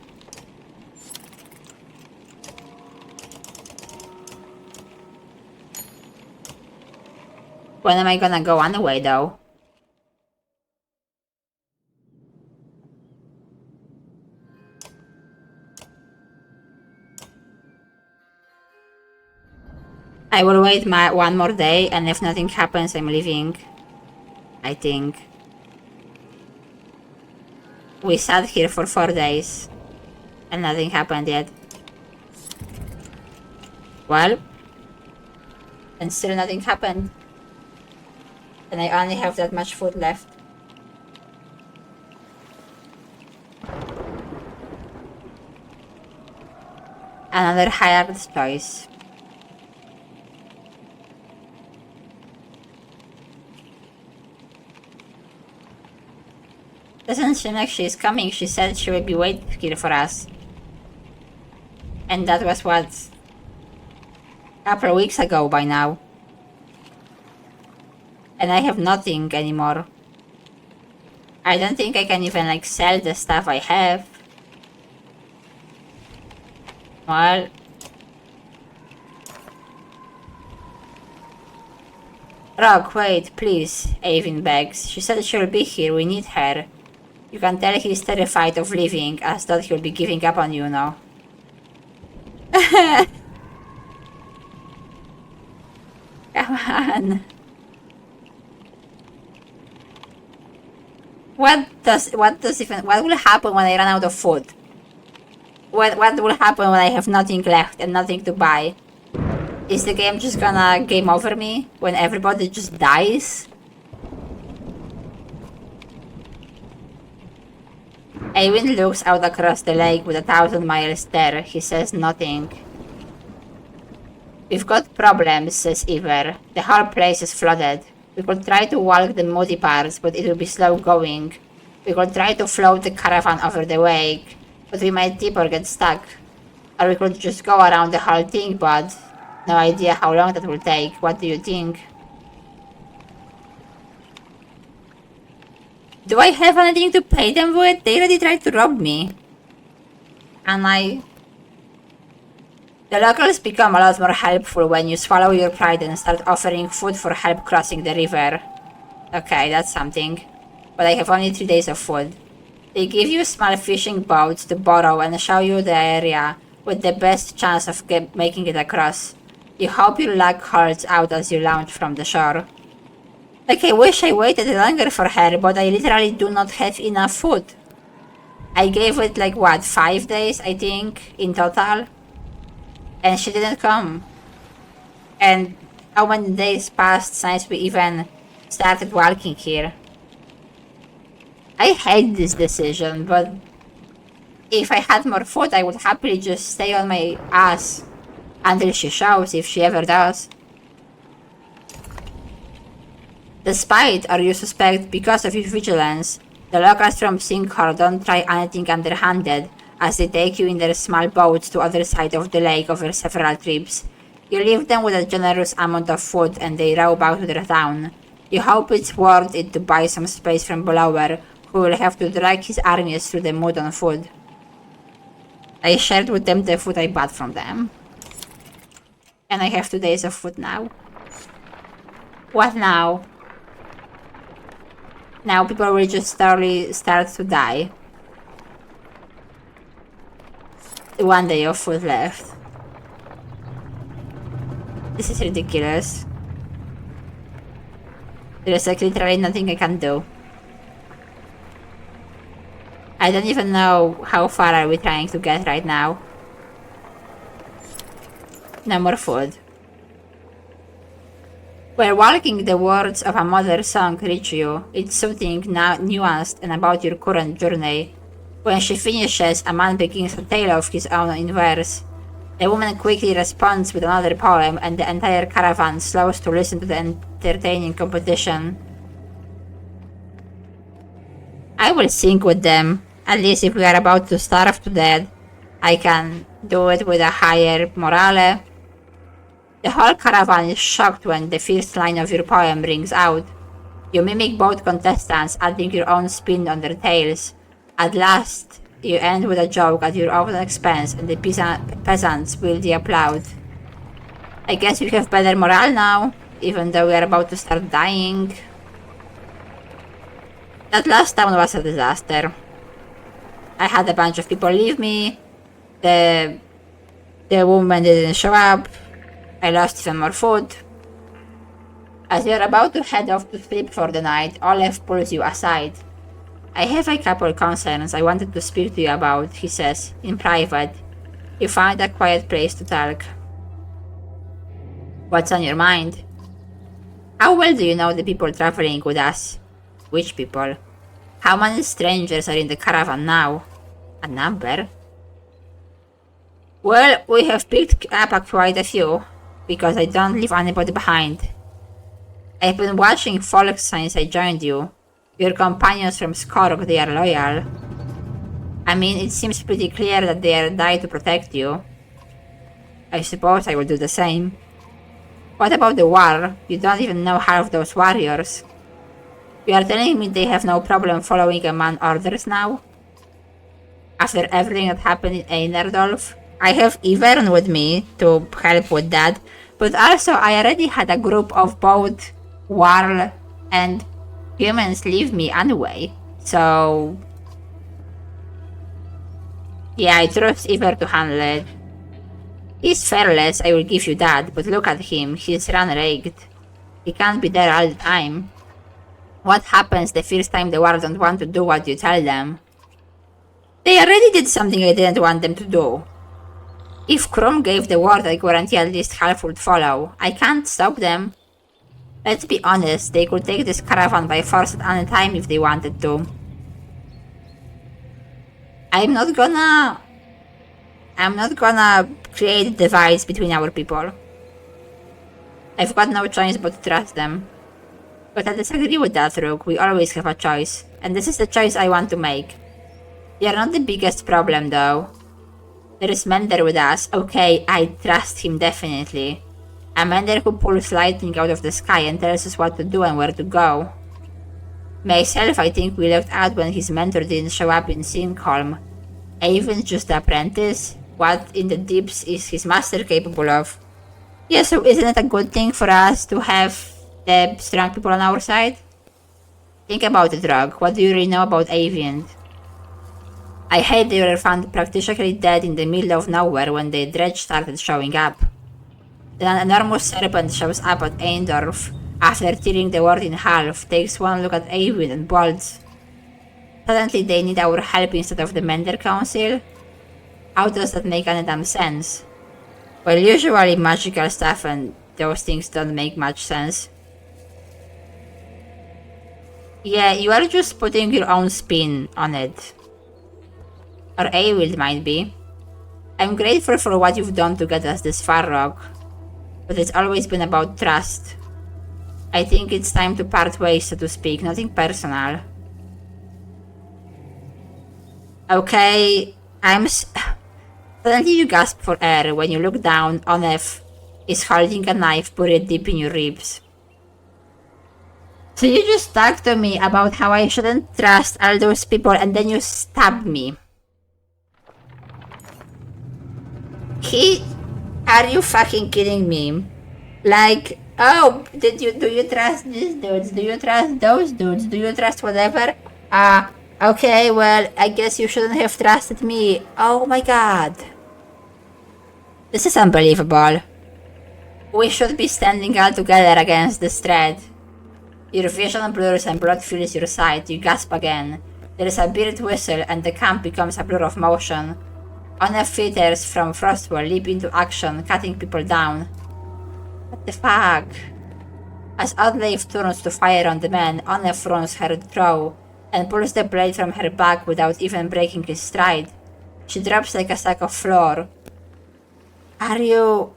When am I gonna go anyway though? I will wait one more day, and if nothing happens, I'm leaving. I think. We sat here for 4 days, and nothing happened yet. Well, and still nothing happened. And I only have that much food left. Another hired choice. Doesn't seem like she's coming. She said she will be waiting here for us. And that was what? A couple of weeks ago by now. And I have nothing anymore. I don't think I can even like sell the stuff I have. Well. Rock, wait, please, Avin begs. She said she'll be here, we need her. You can tell he's terrified of leaving, as though he'll be giving up on you now. Come on. What will happen when I run out of food? What will happen when I have nothing left and nothing to buy? Is the game just gonna game over me when everybody just dies? Awin looks out across the lake with 1,000 miles there. He says nothing. We've got problems, says Iver. The whole place is flooded. We could try to walk the muddy parts, but it will be slow going. We could try to float the caravan over the wake, but we might tip or get stuck. Or we could just go around the whole thing, but no idea how long that will take. What do you think? Do I have anything to pay them with? They already tried to rob me. And The locals become a lot more helpful when you swallow your pride and start offering food for help crossing the river. Okay, that's something. But I have only 3 days of food. They give you small fishing boats to borrow and show you the area with the best chance of making it across. You hope your luck holds out as you launch from the shore. Like, I wish I waited longer for her, but I literally do not have enough food. I gave it like, what, 5 days, I think, in total? And she didn't come. And how many days passed since we even started walking here? I hate this decision, but if I had more food, I would happily just stay on my ass until she shows, if she ever does. Despite or you suspect because of your vigilance, the locals from Sinkhole don't try anything underhanded as they take you in their small boats to other side of the lake over several trips. You leave them with a generous amount of food and they row back to their town. You hope it's worth it to buy some space from Blower, who will have to drag his armies through the mud on foot. I shared with them the food I bought from them. And I have 2 days of food now. What now? Now people will just slowly start to die. 1 day of food left. This is ridiculous. There is like literally nothing I can do. I don't even know how far are we trying to get right now. No more food. Where walking the words of a mother's song reach you, it's soothing, nuanced, and about your current journey. When she finishes, a man begins a tale of his own in verse. The woman quickly responds with another poem, and the entire caravan slows to listen to the entertaining competition. I will sing with them. At least if we are about to starve to death, I can do it with a higher morale. The whole caravan is shocked when the first line of your poem rings out. You mimic both contestants, adding your own spin on their tales. At last, you end with a joke at your own expense, and the peasants will applaud. I guess we have better morale now, even though we are about to start dying. That last town was a disaster. I had a bunch of people leave me. The woman didn't show up. I lost even more food. As you're about to head off to sleep for the night, Olaf pulls you aside. I have a couple concerns I wanted to speak to you about, he says, in private. You find a quiet place to talk. What's on your mind? How well do you know the people traveling with us? Which people? How many strangers are in the caravan now? A number? Well, we have picked up quite a few, because I don't leave anybody behind. I've been watching folk since I joined you. Your companions from Skorg, they are loyal. I mean, it seems pretty clear that they are there to protect you. I suppose I will do the same. What about the war? You don't even know half those warriors. You are telling me they have no problem following a man's orders now? After everything that happened in Einerdolf? I have Ivern with me to help with that, but also I already had a group of both Warl and humans leave me anyway, so... Yeah, I trust Iver to handle it. He's fearless, I will give you that, but look at him, he's run-ragged. He can't be there all the time. What happens the first time the Warl don't want to do what you tell them? They already did something I didn't want them to do. If Krum gave the word, I guarantee at least half would follow. I can't stop them. Let's be honest, they could take this caravan by force at any time if they wanted to. I'm not gonna create divides between our people. I've got no choice but to trust them. But I disagree with that, Rook. We always have a choice. And this is the choice I want to make. You're not the biggest problem, though. There is Mender with us. Okay, I trust him definitely. A Mender who pulls lightning out of the sky and tells us what to do and where to go. Myself, I think we looked out when his mentor didn't show up in Sinkholm. Avon's just the apprentice. What in the deeps is his master capable of? Yeah, so isn't it a good thing for us to have the strong people on our side? Think about it, Rog. What do you really know about Avian? I hate they were found practically dead in the middle of nowhere when the dredge started showing up. Then an enormous serpent shows up at Eindorf after tearing the world in half, takes one look at Avian and bolts. Suddenly they need our help instead of the Mender Council? How does that make any damn sense? Well, usually magical stuff and those things don't make much sense. Yeah, you are just putting your own spin on it. Or Awild might be. I'm grateful for what you've done to get us this far, Rock. But it's always been about trust. I think it's time to part ways, so to speak. Nothing personal. Okay, Suddenly you gasp for air when you look down. Onef is holding a knife buried deep in your ribs. So you just talked to me about how I shouldn't trust all those people and then you stabbed me. Are you fucking kidding me? Like, oh, do you trust these dudes? Do you trust those dudes? Do you trust whatever? Okay, well, I guess you shouldn't have trusted me. Oh my god. This is unbelievable. We should be standing all together against this threat. Your vision blurs and blood fills your sight. You gasp again. There is a bearded whistle and the camp becomes a blur of motion. Honor fighters from Frostwall leap into action, cutting people down. What the fuck? As Adleif turns to fire on the man, Honor runs her throw and pulls the blade from her back without even breaking his stride. She drops like a sack of flour. Are you...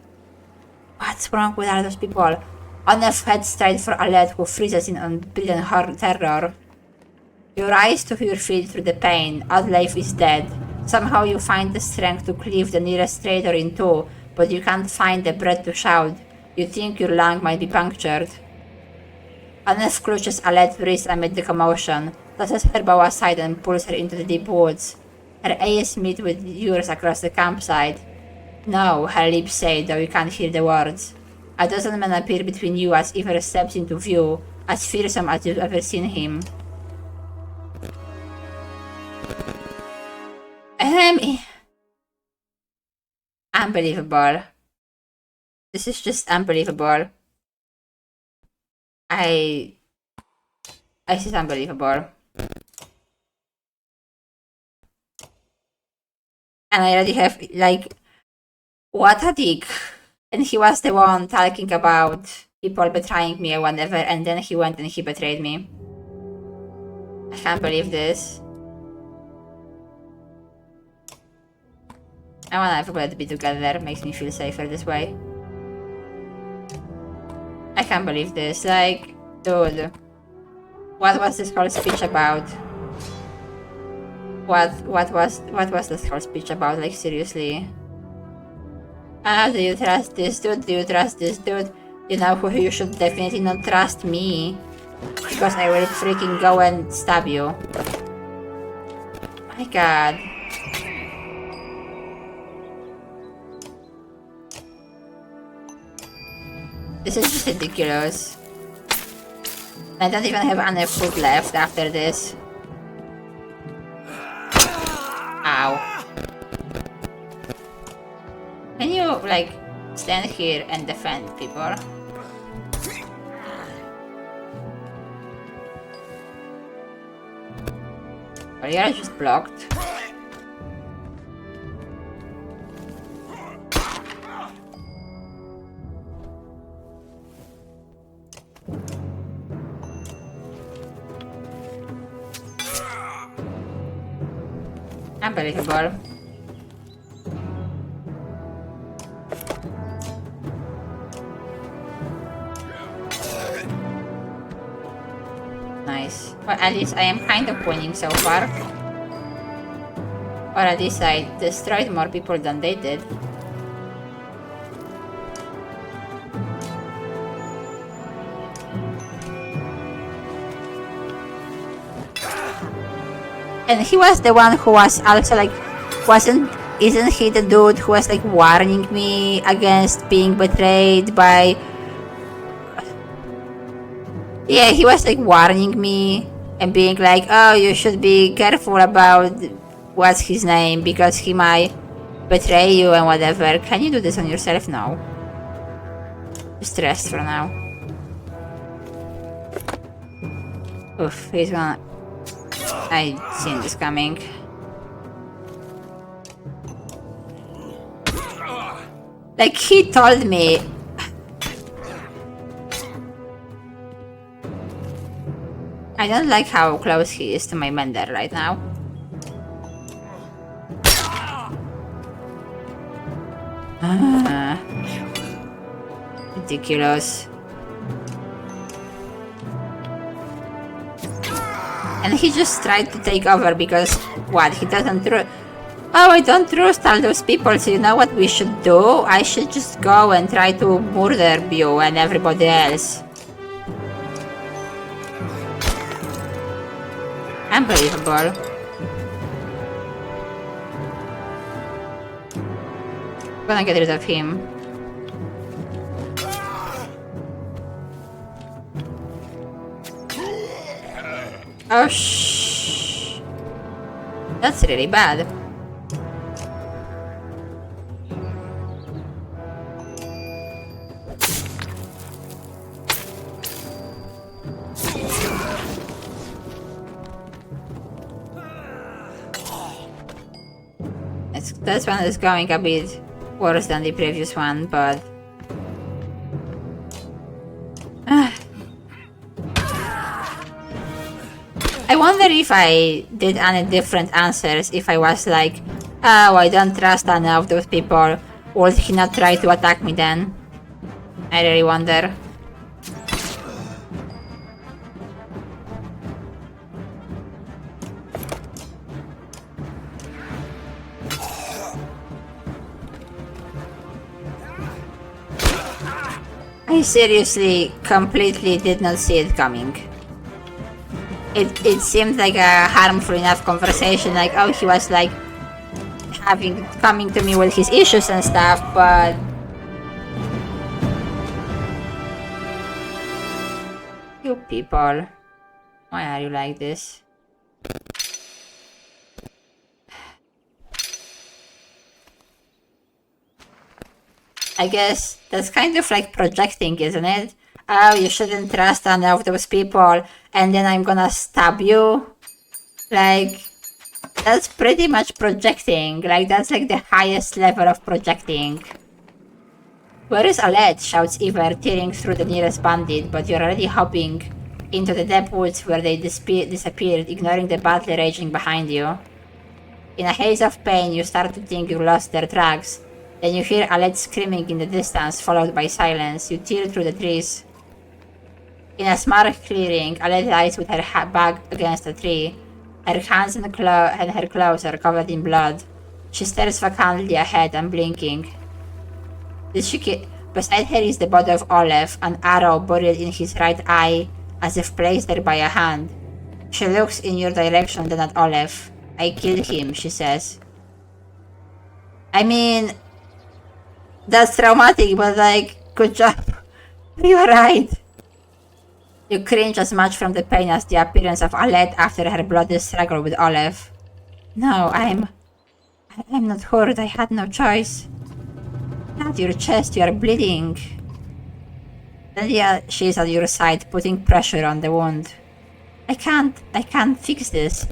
What's wrong with all those people? Honor heads straight for Aled, who freezes in unbeaten terror. Your eyes to your feet through the pain. Adleif is dead. Somehow you find the strength to cleave the nearest traitor in two, but you can't find the breath to shout. You think your lung might be punctured. Anef clutches Alet's wrist amid the commotion, tosses her bow aside and pulls her into the deep woods. Her eyes meet with yours across the campsite. No, her lips say, though you can't hear the words. A dozen men appear between you as Iver steps into view, as fearsome as you've ever seen him. Unbelievable. This is just unbelievable. This is unbelievable. And I already have, like, what a dick. And he was the one talking about people betraying me or whatever, and then he went and he betrayed me. I can't believe this. I want everybody to be together, makes me feel safer this way. I can't believe this, like, dude. What was this whole speech about? What was this whole speech about, like, seriously? Do you trust this dude? Do you trust this dude? You know who you should definitely not trust me. Because I will freaking go and stab you. My god. This is just ridiculous. I don't even have any food left after this. Ow. Can you, like, stand here and defend people? Or you're just blocked. Unbelievable. Nice. Well, at least I am kind of winning so far. Or at least I destroyed more people than they did. And he was the one who was also like, isn't he the dude who was like warning me against being betrayed by... Yeah, he was like warning me and being like, oh, you should be careful about what's his name because he might betray you and whatever. Can you do this on yourself now? Just rest for now. Oof, he's gonna... I seen this coming. Like, he told me. I don't like how close he is to my mender right now. Ridiculous. And he just tried to take over because, what, he doesn't trust... Oh, I don't trust all those people, so you know what we should do? I should just go and try to murder you and everybody else. Unbelievable. I'm gonna get rid of him. Oh, shh. That's really bad. This one is going a bit worse than the previous one, but... I wonder if I did any different answers if I was like, oh, I don't trust any of those people. Would he not try to attack me then? I really wonder. I seriously completely did not see it coming. It seemed like a harmful enough conversation, like, oh, he was like coming to me with his issues and stuff, but you people, why are you like this? I guess that's kind of like projecting, isn't it? Oh, you shouldn't trust any of those people, and then I'm gonna stab you. Like, that's pretty much projecting. Like, that's like the highest level of projecting. Where is Aled? Shouts Iver, tearing through the nearest bandit, but you're already hopping into the deep woods where they disappeared, ignoring the battle raging behind you. In a haze of pain, you start to think you lost their tracks. Then you hear Aled screaming in the distance, followed by silence. You tear through the trees. In a smart clearing, Aled lies with her back against a tree. Her hands and her clothes are covered in blood. She stares vacantly ahead, unblinking. Beside her is the body of Olaf, an arrow buried in his right eye, as if placed there by a hand. She looks in your direction, then at Olaf. I killed him, she says. I mean, that's traumatic, but like, good job. You're right. You cringe as much from the pain as the appearance of Aled after her bloody struggle with Olaf. No, I'm not hurt. I had no choice. At your chest, you are bleeding. Then she is at your side, putting pressure on the wound. I can't fix this.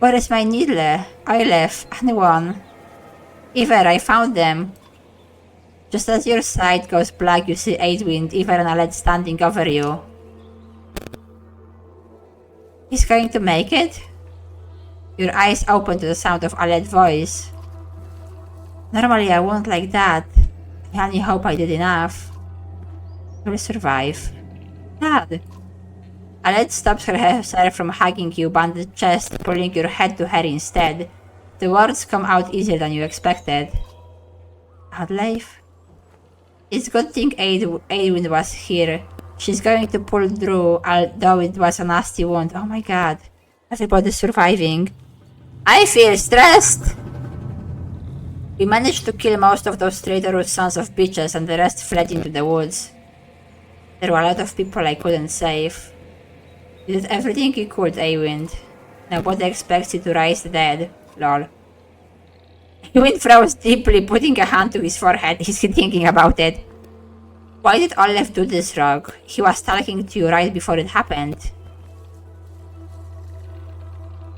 Where is my needle? Olaf, anyone? Iver, I found them. Just as your sight goes black, you see Aedwind, Iver and Aled standing over you. He's going to make it? Your eyes open to the sound of Aled's voice. Normally I won't like that. I only hope I did enough. You'll survive. Dad. Aled stops herself from hugging you, bandaged chest, pulling your head to her instead. The words come out easier than you expected. Adleif? It's a good thing Aedwind was here. She's going to pull through, although it was a nasty wound. Oh my god. Everybody's surviving. I feel stressed! We managed to kill most of those traitorous sons of bitches and the rest fled into the woods. There were a lot of people I couldn't save. You did everything you could, Aedwind. Nobody expects you to raise the dead. Lol. Aedwind froze deeply, putting a hand to his forehead. He's thinking about it. Why did Olaf do this, Rogue? He was talking to you right before it happened.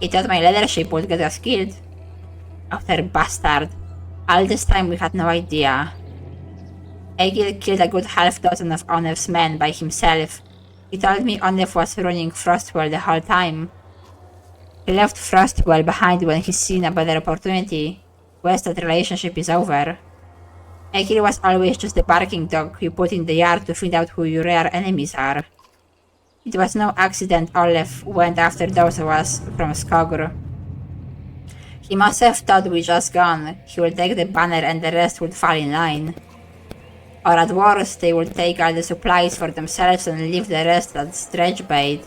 He thought my leadership would get us killed. After bastard. All this time we had no idea. Egil killed a good half dozen of Onef's men by himself. He told me Onef was running Frostwell the whole time. He left Frostwell behind when he seen a better opportunity. West, that relationship is over. Egil was always just the barking dog you put in the yard to find out who your real enemies are. It was no accident Olaf went after those of us from Skogr. He must have thought we just gone. He will take the banner and the rest would fall in line. Or at worst, they will take all the supplies for themselves and leave the rest as dredge bait.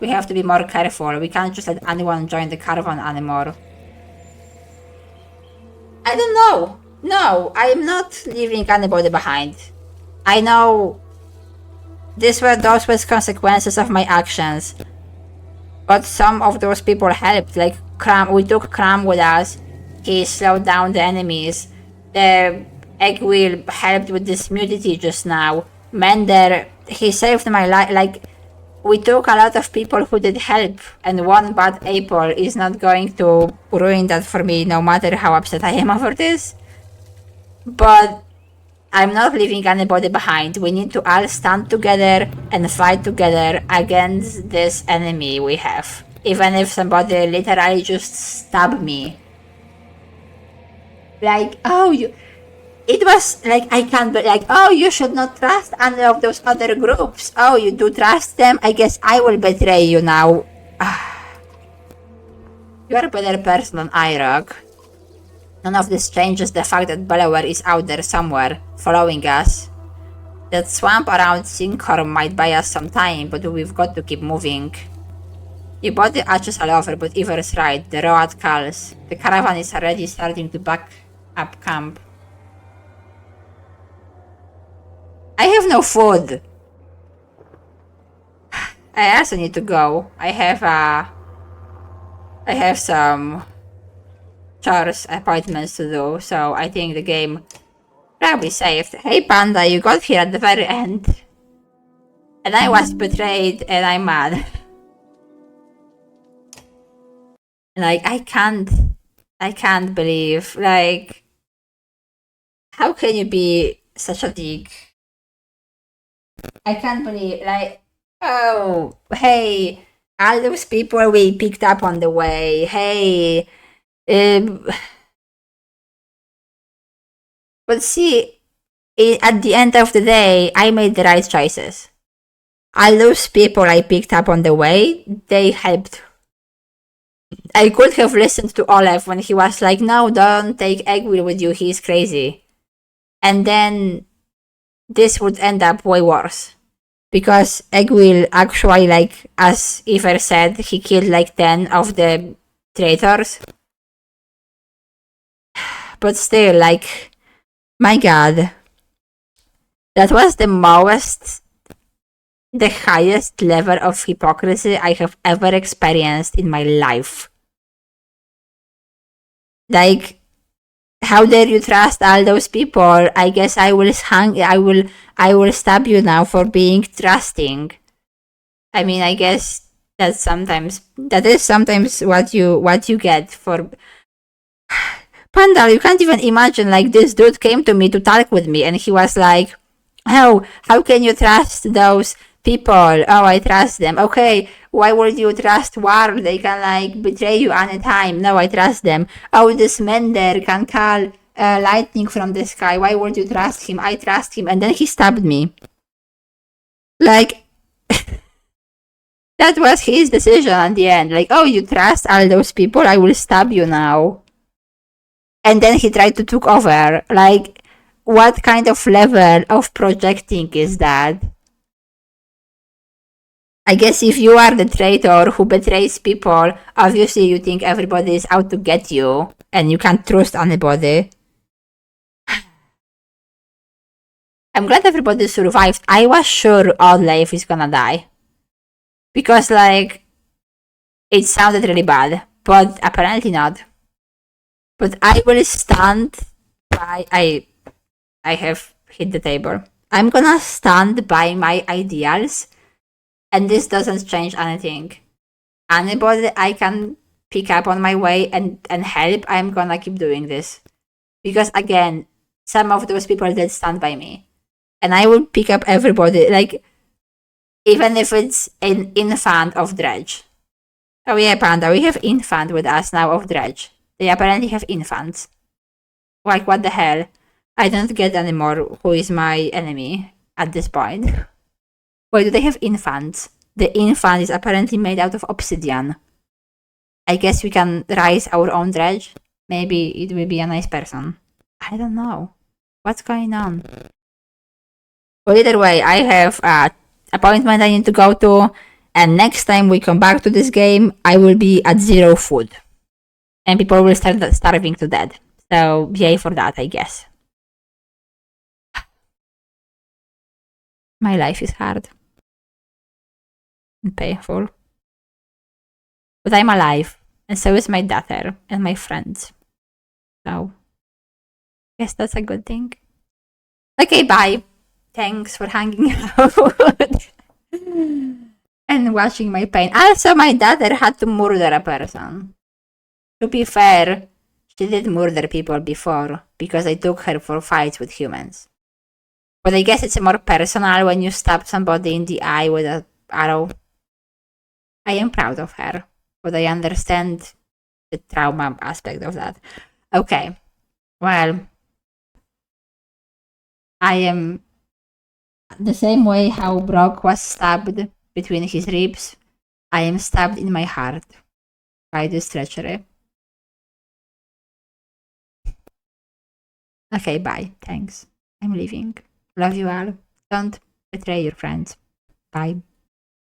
We have to be more careful. We can't just let anyone join the caravan anymore. I don't know. No, I'm not leaving anybody behind. I know those were consequences of my actions. But some of those people helped, like Cram. We took Cram with us. He slowed down the enemies. The Eggwheel helped with this mutiny just now. Mender, he saved my life. Like, we took a lot of people who did help, and one bad apple is not going to ruin that for me, no matter how upset I am over this. But I'm not leaving anybody behind. We need to all stand together and fight together against this enemy we have. Even if somebody literally just stabbed me. Like, oh, it was like, I can't be like, oh, you should not trust any of those other groups. Oh, you do trust them? I guess I will betray you now. You're a better person than I, Rock. None of this changes the fact that Bellower is out there somewhere, following us. That swamp around Sinkhorn might buy us some time, but we've got to keep moving. Your body arches all over, but Ivor's right, the road calls. The caravan is already starting to back up camp. I have no food! I also need to go. I have some chores appointments to do, so I think the game probably saved. Hey Panda, you got here at the very end. And I was betrayed and I'm mad. Like, I can't believe, like, how can you be such a dick? I can't believe, like, oh, hey, all those people we picked up on the way, hey, but see, at the end of the day, I made the right choices. All those people I picked up on the way, they helped. I could have listened to Olaf when he was like, no, don't take Eggwheel with you, he's crazy. And then this would end up way worse. Because Eggwheel actually, like, as Iver said, he killed like 10 of the traitors. But still, like, my god. That was the highest level of hypocrisy I have ever experienced in my life. Like, how dare you trust all those people? I guess I will stab you now for being trusting. I mean, I guess that is sometimes what you get for. Panda, you can't even imagine, like, this dude came to me to talk with me and he was like, oh, how can you trust those people? Oh, I trust them. Okay, why would you trust War? They can, like, betray you anytime. No, I trust them. Oh, this Mender can call lightning from the sky. Why would you trust him? I trust him. And then he stabbed me. Like, that was his decision at the end. Like, oh, you trust all those people? I will stab you now. And then he tried to take over. Like, what kind of level of projecting is that? I guess if you are the traitor who betrays people, obviously you think everybody is out to get you, and you can't trust anybody. I'm glad everybody survived. I was sure Oddleif is gonna die. Because, like, it sounded really bad, but apparently not. But I will stand by. I have hit the table. I'm gonna stand by my ideals, and this doesn't change anything. Anybody I can pick up on my way and help, I'm gonna keep doing this. Because again, some of those people did stand by me. And I will pick up everybody, like, even if it's an infant of Dredge. Oh yeah, Panda, we have infant with us now of Dredge. They apparently have infants. Like, what the hell? I don't get anymore who is my enemy at this point. Why do they have infants? the infant is apparently made out of obsidian. I guess we can raise our own dredge. Maybe it will be a nice person. I don't know. What's going on? Well, either way, I have an appointment I need to go to, and next time we come back to this game, I will be at 0 food. And people will start starving to death. So, yay for that, I guess. My life is hard and painful. But I'm alive, and so is my daughter and my friends. So, I guess that's a good thing. Okay, bye. Thanks for hanging out and watching my pain. Also, my daughter had to murder a person. To be fair, she did murder people before because I took her for fights with humans. But I guess it's more personal when you stab somebody in the eye with an arrow. I am proud of her, but I understand the trauma aspect of that. Okay, well, I am the same way how Brock was stabbed between his ribs. I am stabbed in my heart by this treachery. Okay, bye. Thanks. I'm leaving. Love you all. Don't betray your friends. Bye.